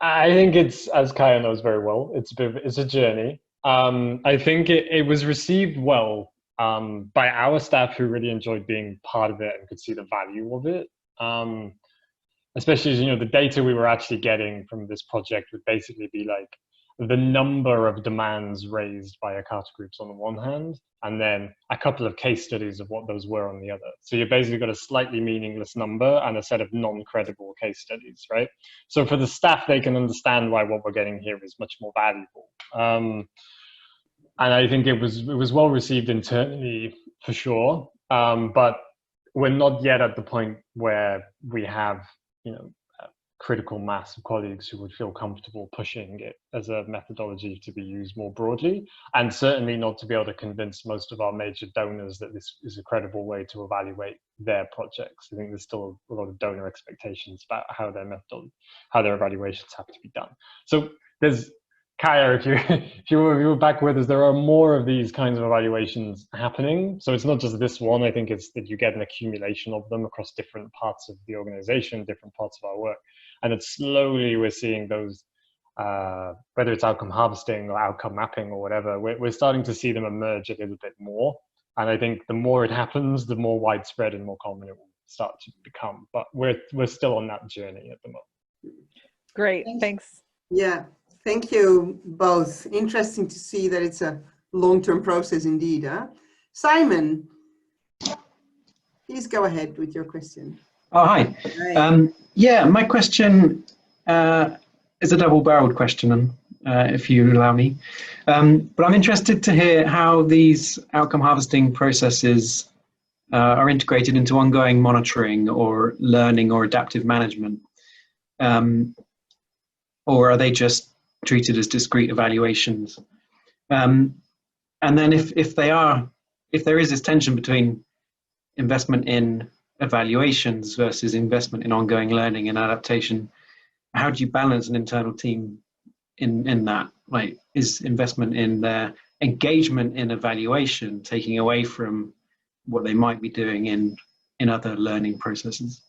I think it's, as Kaya knows very well, it's a journey. I think it was received well by our staff, who really enjoyed being part of it and could see the value of it. Especially as, you know, the data we were actually getting from this project would basically be like the number of demands raised by ACATA groups on the one hand, and then a couple of case studies of what those were on the other. So you basically got a slightly meaningless number and a set of non-credible case studies, right? So for the staff, they can understand why what we're getting here is much more valuable. And I think it was well received internally for sure, but we're not yet at the point where we have, you know, critical mass of colleagues who would feel comfortable pushing it as a methodology to be used more broadly, and certainly not to be able to convince most of our major donors that this is a credible way to evaluate their projects. I think there's still a lot of donor expectations about how their evaluations have to be done. So there's, Kaya, if you were back with us, there are more of these kinds of evaluations happening. So it's not just this one. I think it's that you get an accumulation of them across different parts of the organization, different parts of our work. And it's slowly we're seeing those, whether it's outcome harvesting or outcome mapping or whatever, we're starting to see them emerge a little bit more. And I think the more it happens, the more widespread and more common it will start to become. But we're still on that journey at the moment. Great, thanks. Yeah, thank you both. Interesting to see that it's a long-term process indeed. Huh? Simon, please go ahead with your question. Oh, hi. Yeah, my question is a double-barreled question, if you allow me. But I'm interested to hear how these outcome harvesting processes are integrated into ongoing monitoring or learning or adaptive management. Or are they just treated as discrete evaluations? And then if there is this tension between investment in evaluations versus investment in ongoing learning and adaptation, how do you balance an internal team in that? Like, is investment in their engagement in evaluation taking away from what they might be doing in other learning processes?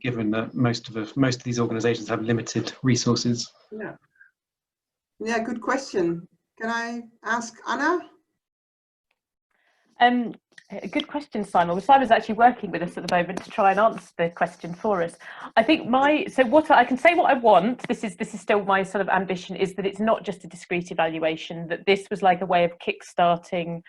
given that most of these organizations have limited resources. Yeah, good question. Can I ask Anna? A good question, Simon. Well, Simon's actually working with us at the moment to try and answer the question for us. I think what I can say what I want, this is still my sort of ambition, is that it's not just a discrete evaluation, that this was like a way of kickstarting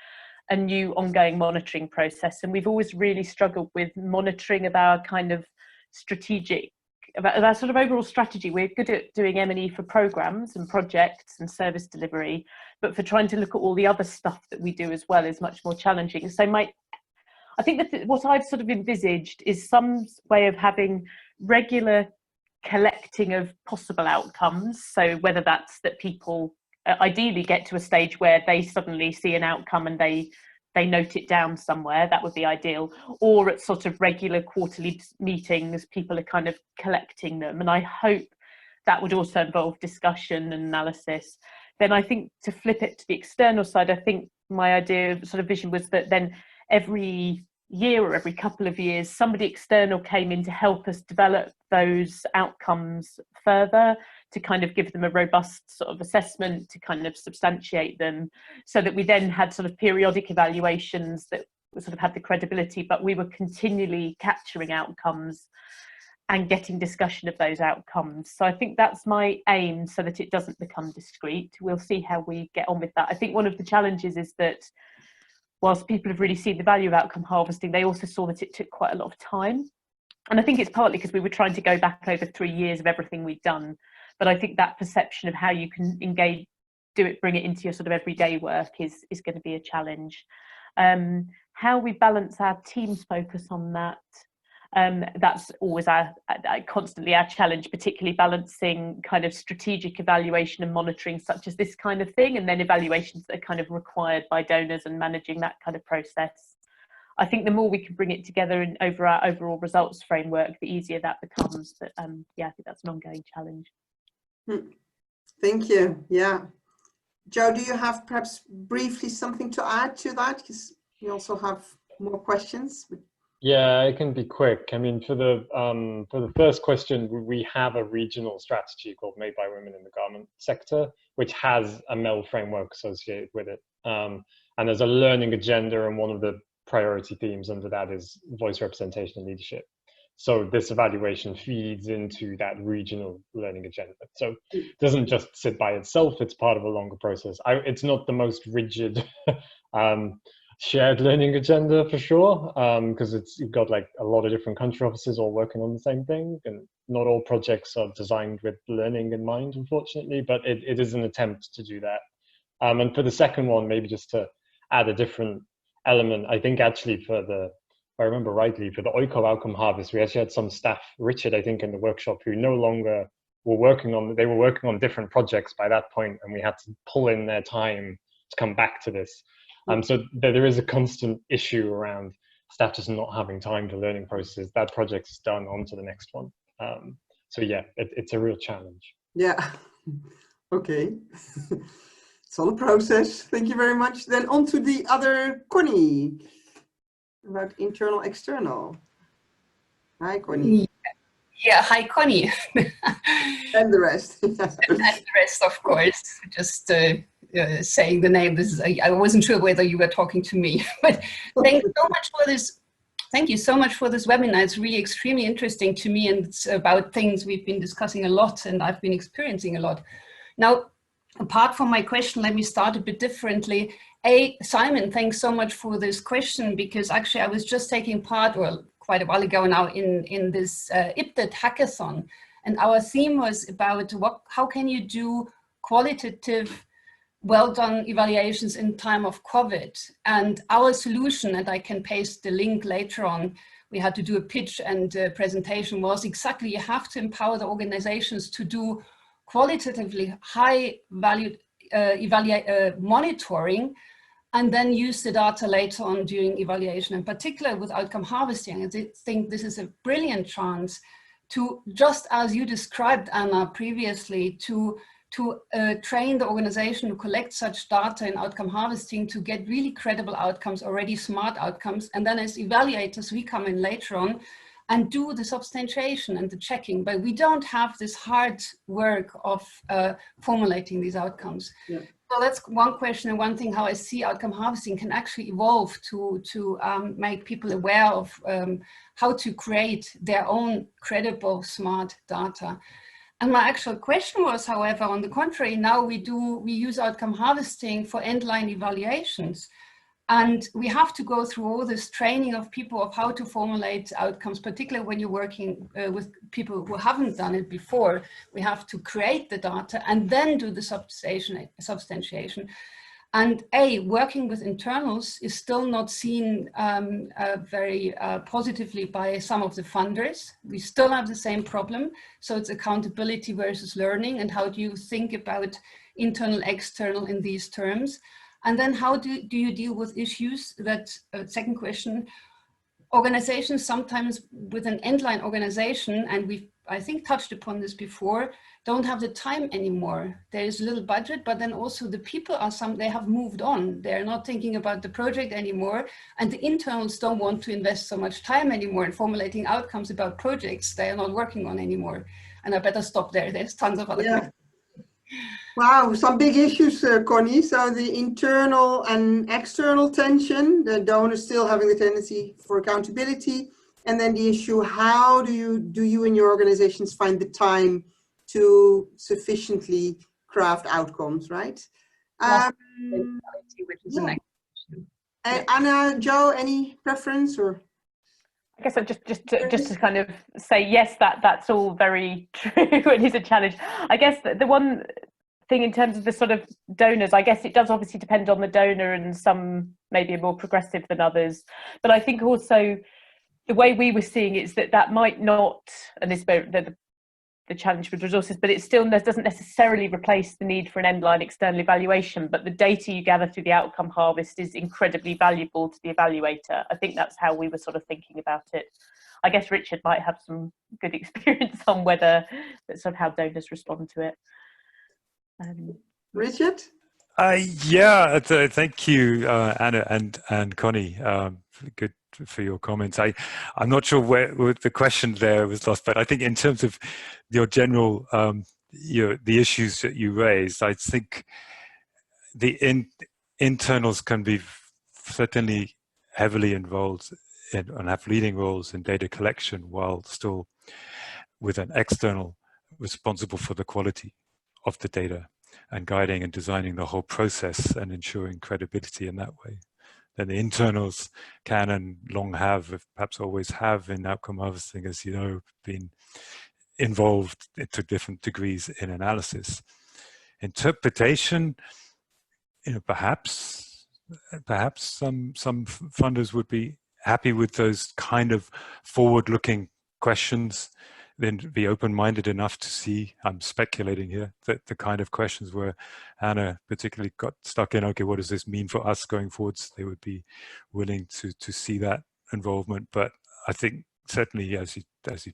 a new ongoing monitoring process. And we've always really struggled with monitoring of our kind of strategic, about our sort of overall strategy. We're good at doing M&E for programs and projects and service delivery, but for trying to look at all the other stuff that we do as well is much more challenging. So I think that what I've sort of envisaged is some way of having regular collecting of possible outcomes. So whether that's that people ideally get to a stage where they suddenly see an outcome and they note it down somewhere, that would be ideal, or at sort of regular quarterly meetings, people are kind of collecting them. And I hope that would also involve discussion and analysis. Then I think to flip it to the external side, I think my idea of sort of vision was that then every year or every couple of years, somebody external came in to help us develop those outcomes further, to kind of give them a robust sort of assessment, to kind of substantiate them, so that we then had sort of periodic evaluations that sort of had the credibility, but we were continually capturing outcomes and getting discussion of those outcomes. So I think that's my aim, so that it doesn't become discrete. We'll see how we get on with that. I think one of the challenges is that whilst people have really seen the value of outcome harvesting, they also saw that it took quite a lot of time. And I think it's partly because we were trying to go back over 3 years of everything we'd done. But I think that perception of how you can engage, bring it into your sort of everyday work is going to be a challenge. How we balance our team's focus on that, that's always constantly our challenge, particularly balancing kind of strategic evaluation and monitoring such as this kind of thing, and then evaluations that are kind of required by donors and managing that kind of process. I think the more we can bring it together and over our overall results framework, the easier that becomes. But yeah, I think that's an ongoing challenge. Thank you. Yeah. Joe, do you have perhaps briefly something to add to that? Because we also have more questions. Yeah, I can be quick. I mean, for the first question, we have a regional strategy called Made by Women in the Garment Sector, which has a MEL framework associated with it. And there's a learning agenda, and one of the priority themes under that is voice representation and leadership. So this evaluation feeds into that regional learning agenda. So it doesn't just sit by itself, it's part of a longer process. It's not the most rigid shared learning agenda for sure, because you've got like a lot of different country offices all working on the same thing, and not all projects are designed with learning in mind, unfortunately, but it is an attempt to do that. And for the second one, maybe just to add a different element, I think actually if I remember rightly, for the OICO outcome harvest, we actually had some staff, Richard, I think, in the workshop, who no longer were working on different projects by that point, and we had to pull in their time to come back to this. So there is a constant issue around staff just not having time for learning processes. That project is done, on to the next one. So yeah, it's a real challenge. Yeah, okay. It's all a process. Thank you very much. Then on to the other Connie, about internal, external. Hi, Connie. Yeah, hi, Connie. And the rest. And the rest, of course. Just saying the name. I wasn't sure whether you were talking to me, but thanks so much for this. Thank you so much for this webinar. It's really extremely interesting to me, and it's about things we've been discussing a lot and I've been experiencing a lot. Now, apart from my question, let me start a bit differently. Simon, thanks so much for this question, because actually I was just taking part, well, quite a while ago now, in this IPDET hackathon, and our theme was about how can you do qualitative, well-done evaluations in time of COVID. And our solution, and I can paste the link later on, we had to do a pitch and a presentation, was exactly you have to empower the organizations to do qualitatively high valued monitoring, and then use the data later on during evaluation, in particular with outcome harvesting. I think this is a brilliant chance to, just as you described, Anna, previously, to train the organization to collect such data in outcome harvesting to get really credible outcomes, already smart outcomes. And then as evaluators, we come in later on and do the substantiation and the checking, but we don't have this hard work of formulating these outcomes. Yeah. So that's one question, and one thing how I see outcome harvesting can actually evolve to make people aware of how to create their own credible, smart data. And my actual question was, however, on the contrary, now we use outcome harvesting for end-line evaluations. And we have to go through all this training of people of how to formulate outcomes, particularly when you're working with people who haven't done it before. We have to create the data and then do the substantiation. And working with internals is still not seen very positively by some of the funders. We still have the same problem. So it's accountability versus learning, and how do you think about internal, external in these terms? And then how do you deal with issues that, second question, organizations sometimes with an end-line organization, and we've, I think, touched upon this before, don't have the time anymore. There is little budget, but then also the people they have moved on. They're not thinking about the project anymore, and the internals don't want to invest so much time anymore in formulating outcomes about projects they are not working on anymore. And I better stop there. There's tons of other questions. Wow, some big issues, Connie. So the internal and external tension, the donors still having the tendency for accountability, and then the issue, how do you in your organizations find the time to sufficiently craft outcomes, right? Which is the next question. Anna, Joe, any preference or? I guess just to kind of say, yes, that's all very true. It is a challenge. I guess the one thing in terms of the sort of donors, I guess it does obviously depend on the donor, and some maybe are more progressive than others. But I think also the way we were seeing it is that might not, and this the challenge with resources, but it still doesn't necessarily replace the need for an end-line external evaluation. But the data you gather through the outcome harvest is incredibly valuable to the evaluator. I think that's how we were sort of thinking about it. I guess Richard might have some good experience on whether that's sort of how donors respond to it. Richard? Yeah, thank you, Anna and Connie. Good for your comments. I'm not sure where the question there was lost, but I think in terms of your general, the issues that you raised, I think the internals can be certainly heavily involved and have leading roles in data collection, while still with an external responsible for the quality of the data and guiding and designing the whole process and ensuring credibility in that way. Then the internals can and long have, perhaps always have, in outcome harvesting, as you know, been involved to different degrees in analysis. Interpretation, perhaps some funders would be happy with those kind of forward-looking questions, then be open-minded enough to see, I'm speculating here, that the kind of questions where Anna particularly got stuck in, okay, what does this mean for us going forwards? They would be willing to see that involvement. But I think certainly, as you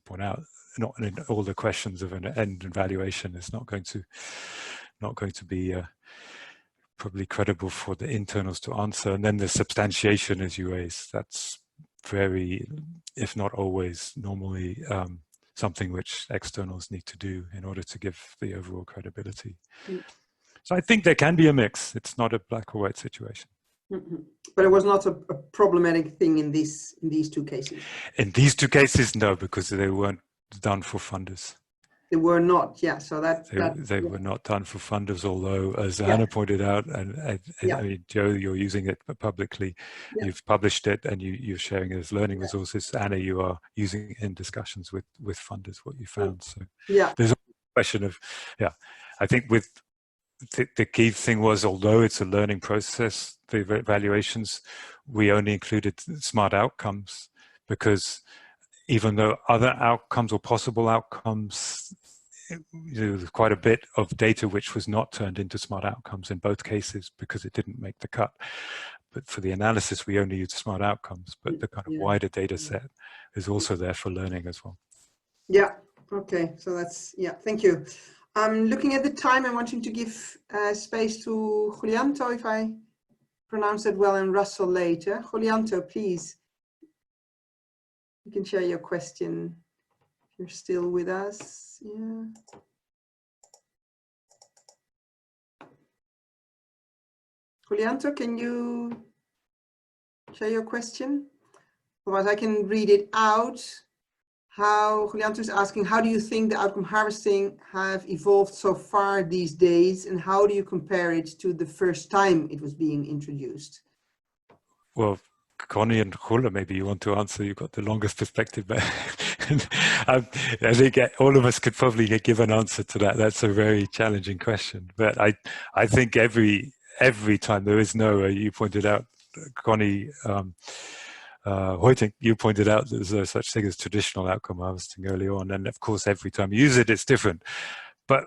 point out, not in all the questions of an end evaluation is not going to be probably credible for the internals to answer. And then the substantiation, as you raised, that's very, if not always, normally something which externals need to do in order to give the overall credibility. So I think there can be a mix. It's not a black or white situation. But it was not a problematic thing in these two cases. In these two cases, no, because they weren't done for funders. They were not, yeah. So they were not done for funders. Although, as Anna pointed out, and I mean, Joe, you're using it publicly. Yeah. You've published it, and you're sharing it as learning resources. Anna, you are using it in discussions with funders what you found. So there's a question of, I think with the key thing was, although it's a learning process, the evaluations, we only included smart outcomes, because even though other outcomes or possible outcomes, there was quite a bit of data which was not turned into smart outcomes in both cases because it didn't make the cut. But for the analysis, we only used smart outcomes, but the kind of wider data set is also there for learning as well. Yeah, okay, so that's, thank you. Looking at the time and wanting to give space to Julianto, if I pronounce it well, and Russell later. Julianto, please. You can share your question if you're still with us. Yeah. Julianto, can you share your question? Otherwise, I can read it out. How Julianto is asking, how do you think the outcome harvesting have evolved so far these days, and how do you compare it to the first time it was being introduced? Well, Connie and Hula, maybe you want to answer. You've got the longest perspective, but I think all of us could probably give an answer to that. That's a very challenging question. But I think every time there is no, you pointed out, Connie, Hoytink, you pointed out there's no such thing as traditional outcome harvesting early on. And of course, every time you use it, it's different. But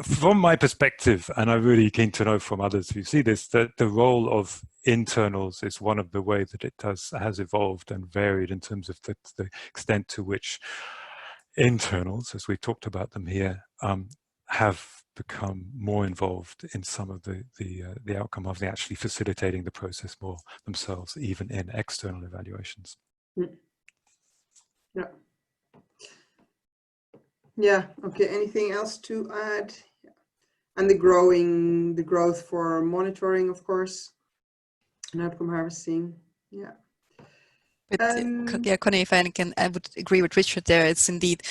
from my perspective, and I'm really keen to know from others who see this, that the role of internals is one of the ways that it has evolved and varied in terms of the extent to which internals, as we talked about them here, have become more involved in some of the outcome of actually facilitating the process more themselves, even in external evaluations. Yeah. Yeah. Okay. Anything else to add? And the growth for monitoring, of course, and outcome harvesting. Yeah. But yeah, Connie, if I would agree with Richard there. It's indeed,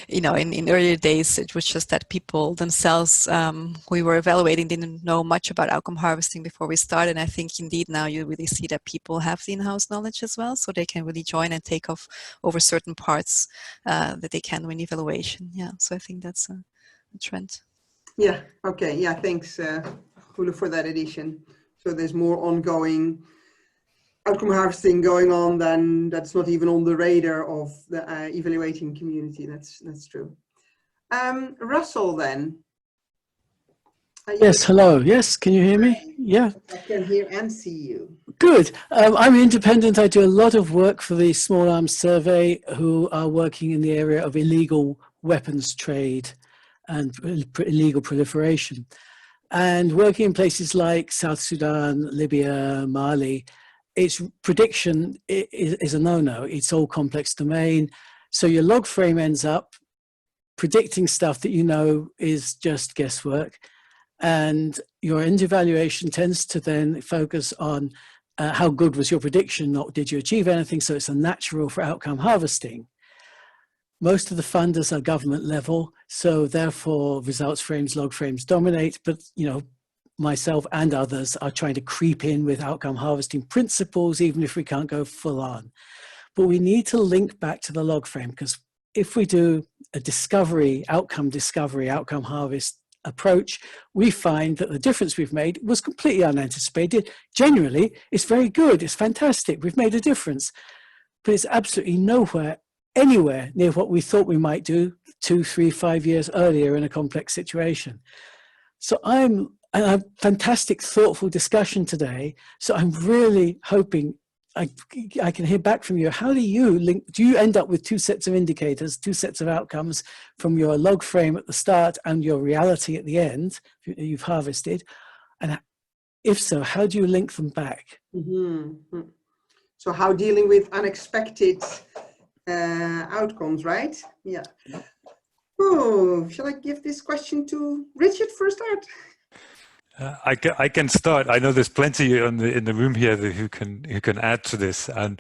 you know, in earlier days, it was just that people themselves, we were evaluating, didn't know much about outcome harvesting before we started. And I think indeed now you really see that people have the in-house knowledge as well, so they can really join and take off over certain parts that they can win evaluation. Yeah, so I think that's a trend. Yeah. Okay. Yeah. Thanks, Hula, for that addition. So there's more ongoing outcome harvesting going on than that's not even on the radar of the evaluating community. That's true. Russell, then. Yes. Hello. Yes. Can you hear me? Yeah. I can hear and see you. Good. I'm independent. I do a lot of work for the Small Arms Survey, who are working in the area of illegal weapons trade and illegal proliferation. And working in places like South Sudan, Libya, Mali, its prediction is a no-no. It's all complex domain. So your log frame ends up predicting stuff that you know is just guesswork. And your end evaluation tends to then focus on how good was your prediction, not did you achieve anything. So it's a natural for outcome harvesting. Most of the funders are government level, so therefore results frames, log frames dominate, but you know, myself and others are trying to creep in with outcome harvesting principles, even if we can't go full on. But we need to link back to the log frame, because if we do a outcome harvest approach, we find that the difference we've made was completely unanticipated. Generally, it's very good, it's fantastic, we've made a difference, but it's absolutely anywhere near what we thought we might do 2, 3, 5 years earlier in a complex situation. So I'm a fantastic, thoughtful discussion today. So I'm really hoping I can hear back from you. How do you link? Do you end up with 2 sets of indicators, 2 sets of outcomes from your log frame at the start and your reality at the end you've harvested? And if so, how do you link them back? Mm-hmm. So how dealing with unexpected outcomes, right? Yeah. Oh, shall I give this question to Richard for a start? I can start. I know there's plenty in the room here who can add to this, and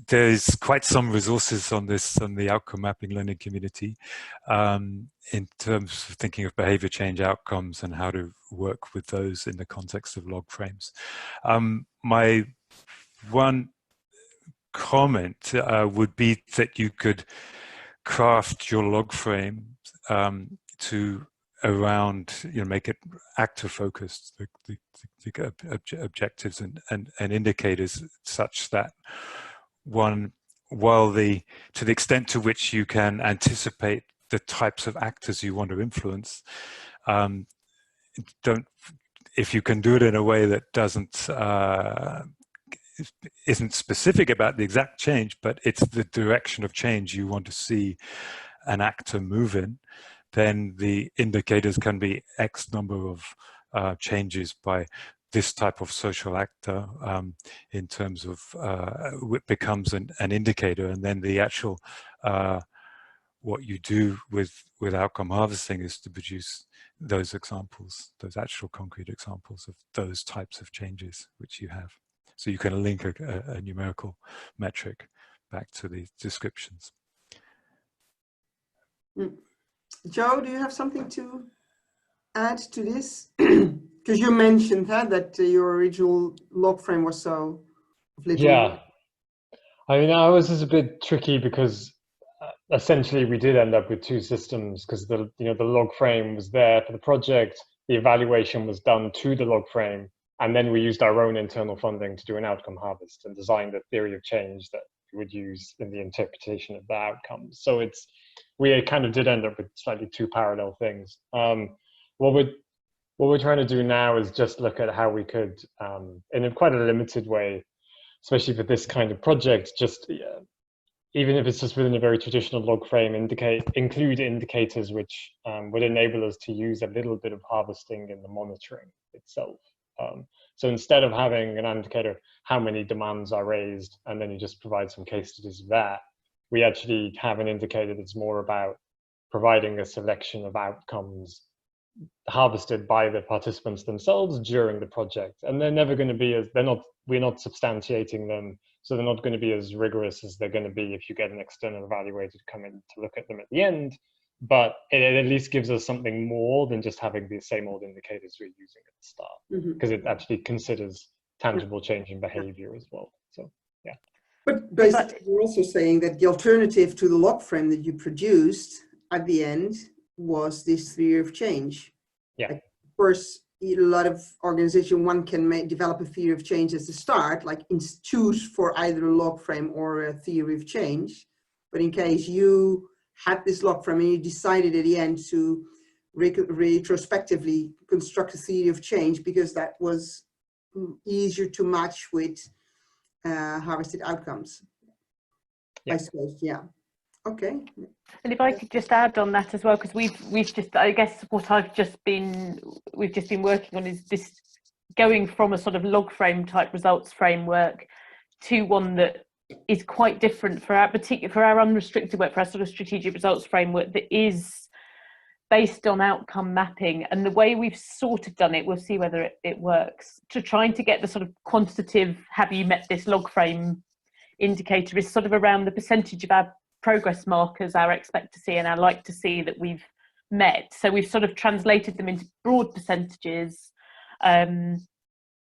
there's quite some resources on the outcome mapping learning community in terms of thinking of behavior change outcomes and how to work with those in the context of log frames. My one comment would be that you could craft your log frame to make it actor focused, the objectives and indicators, such that to the extent to which you can anticipate the types of actors you want to influence, if you can do it in a way that isn't specific about the exact change, but it's the direction of change you want to see an actor move in, then the indicators can be X number of changes by this type of social actor in terms of it becomes an indicator, and then the actual what you do with outcome harvesting is to produce those examples, those actual concrete examples of those types of changes which you have. So you can link a numerical metric back to the descriptions. Joe, do you have something to add to this? Because you mentioned that your original log frame was so little. Yeah, I mean, ours is a bit tricky because essentially we did end up with two systems, because the log frame was there for the project, the evaluation was done to the log frame, and then we used our own internal funding to do an outcome harvest and design the theory of change that we would use in the interpretation of the outcomes. So we kind of did end up with slightly two parallel things. What we're trying to do now is just look at how we could, in a quite a limited way, especially for this kind of project, just even if it's just within a very traditional log frame, include indicators which would enable us to use a little bit of harvesting in the monitoring itself. So instead of having an indicator how many demands are raised and then you just provide some case studies of that, we actually have an indicator that's more about providing a selection of outcomes harvested by the participants themselves during the project, and they're never going to be we're not substantiating them, so they're not going to be as rigorous as they're going to be if you get an external evaluator to come in to look at them at the end. But it at least gives us something more than just having the same old indicators we're using at the start, because it actually considers tangible change in behavior as well. So yeah. But basically, you're also saying that the alternative to the log frame that you produced at the end was this theory of change. Yeah. Like, of course, a lot of organization, one can develop a theory of change as a start, like choose for either a log frame or a theory of change. But in case you had this log frame and you decided at the end to retrospectively construct a theory of change because that was easier to match with harvested outcomes. Yeah. I suppose, yeah. Okay. And if I could just add on that as well, because we've just, I guess what we've just been working on is this, going from a sort of log frame type results framework to one that is quite different for our unrestricted work, for our sort of strategic results framework that is based on outcome mapping. And the way we've sort of done it, we'll see whether it works, to trying to get the sort of quantitative, have you met this log frame indicator, is sort of around the percentage of our progress markers, our expect to see and our like to see that we've met. So we've sort of translated them into broad percentages,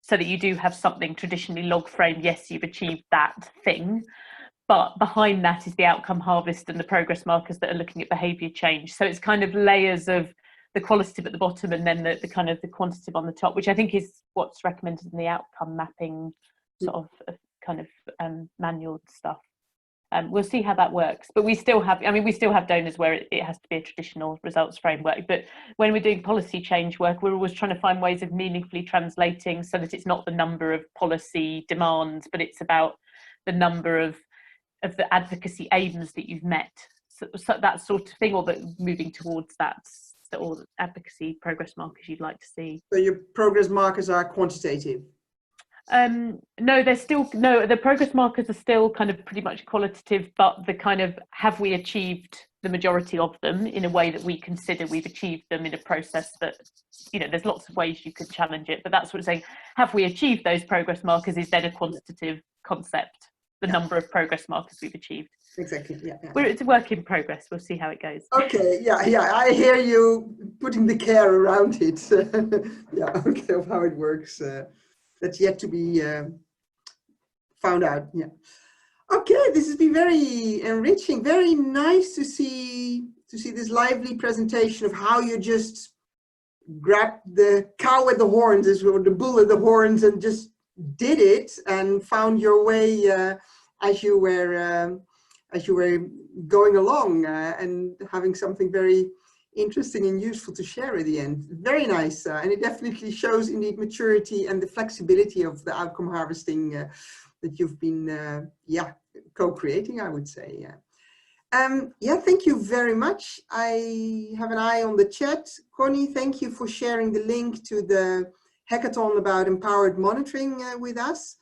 so that you do have something traditionally log frame, yes, you've achieved that thing, but behind that is the outcome harvest and the progress markers that are looking at behavior change. So it's kind of layers of the qualitative at the bottom and then the kind of the quantitative on the top, which I think is what's recommended in the outcome mapping sort of kind of manual stuff. We'll see how that works, but we still have donors where it has to be a traditional results framework. But when we're doing policy change work, we're always trying to find ways of meaningfully translating so that it's not the number of policy demands, but it's about the number of the advocacy aims that you've met. So that sort of thing, or that moving towards that, or advocacy progress markers you'd like to see. So your progress markers are quantitative? No, the progress markers are still kind of pretty much qualitative, but the kind of, have we achieved the majority of them in a way that we consider we've achieved them in a process that, there's lots of ways you could challenge it, but that's what it's saying. Have we achieved those progress markers is then a quantitative concept, the number of progress markers we've achieved. Exactly, yeah. It's a work in progress. We'll see how it goes. Okay, yeah, I hear you putting the care around it. Yeah, okay, of how it works. That's yet to be found out. Yeah. Okay, this has been very enriching. Very nice to see this lively presentation of how you just grabbed the cow at the horns, or the bull at the horns, and just did it and found your way as you were going along and having something very interesting and useful to share at the end. Very nice, and it definitely shows indeed maturity and the flexibility of the outcome harvesting that you've been co-creating, I would say. Thank you very much. I have an eye on the chat. Connie, thank you for sharing the link to the hackathon about empowered monitoring with us.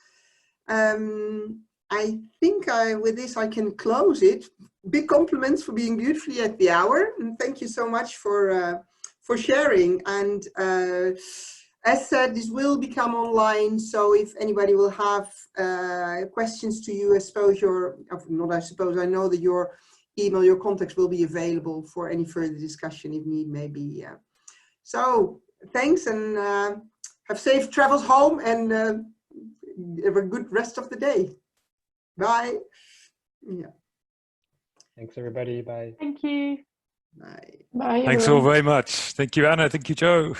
I think with this I can close it. Big compliments for being beautifully at the hour, and thank you so much for sharing. And as said, this will become online, so if anybody will have questions to you, I know that your email, your contacts will be available for any further discussion if need may be. So thanks, and have safe travels home, and have a good rest of the day. Bye. Yeah. Thanks, everybody. Bye. Thank you. Bye. Bye, Thanks all everyone. very much. Thank you, Anna. Thank you, Joe.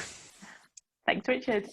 Thanks, Richard.